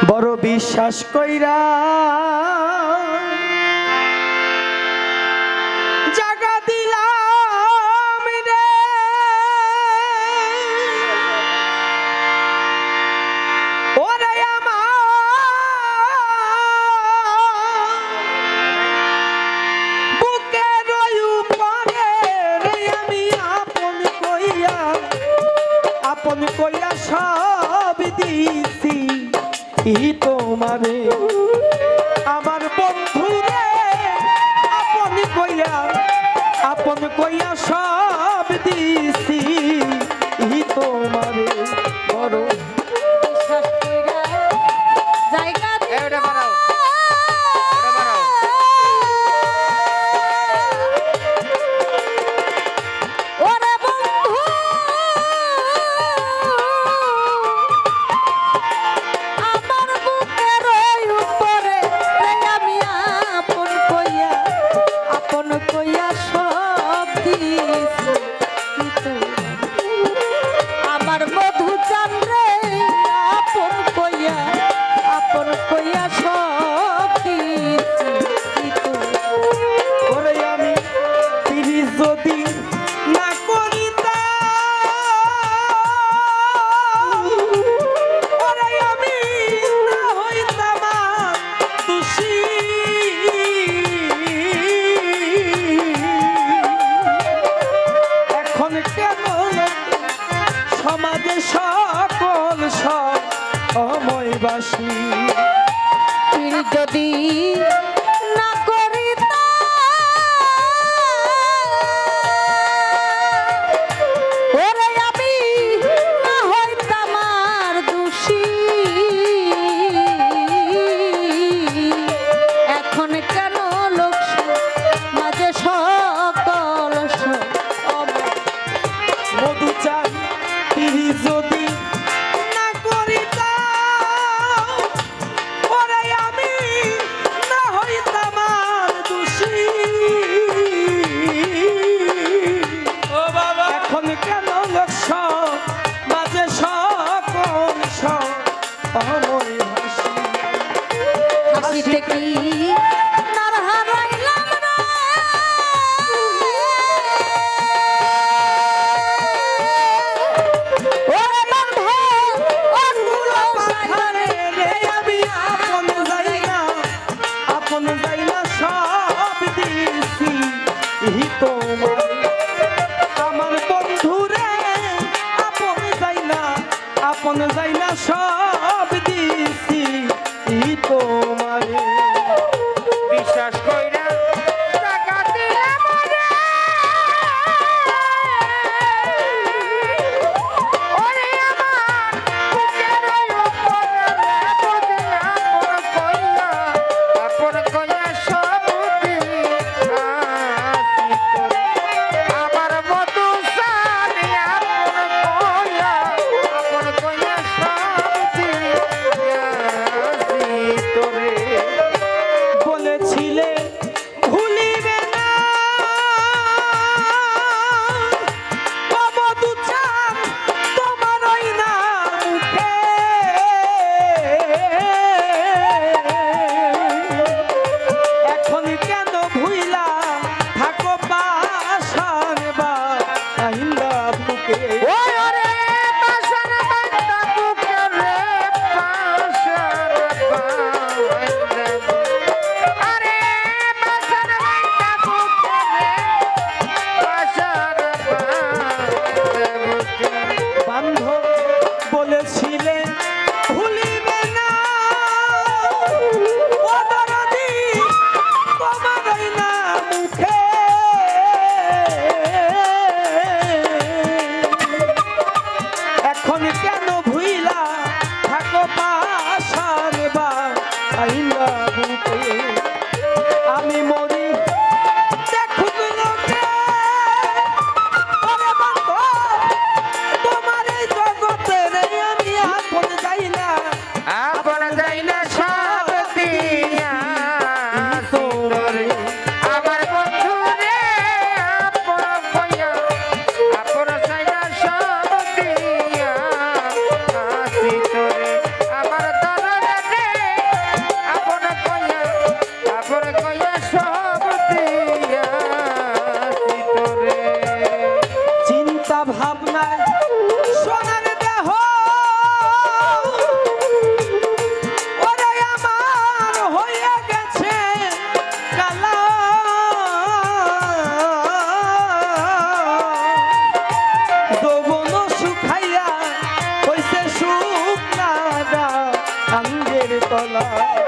বড় বিশ্বাস কইরা জাগা দিলাম রে ওরে আমার বুকের উপরে রে আমি আপন কইয়া সব দিছি তোমারে আমার বন্ধুরে আপন কইয়া সব দিছি তোমারে বড় বিশ্বাস কইরা জায়গা এটা বাড়াও এটা বাড়াও ওরে বন্ধু আমার বুকের উপরে আমি আপন কইয়া সব দিছি আমার মধু চান্দ্রে আপন কইয়া সব দিছি ওরে আমি তিরিশ যদি না করিতাম ওরে আমি না হইতাম খুশি এখন কেন সমাজে সকল সময়বাসী যদি না করিতা ওরে আমি না হইতাম আর দোষী এখন কেন লোক মাঝে সকল মধু চাই তিরিশ যদি না করিতাম ওরে আমি না হইতাম আর দোষী ও বাবা এখন কেন লক্ষ মাঝে সকল সময় হাসি হাসিতে কি নার হারাইলাম রে ওরে বন্ধু অকুল সাগরে রে আমি আপন যাই না সব দিছি তোমার আমার বন্ধুরে আপন যাই না সব দিছি তোমারে জ্বালা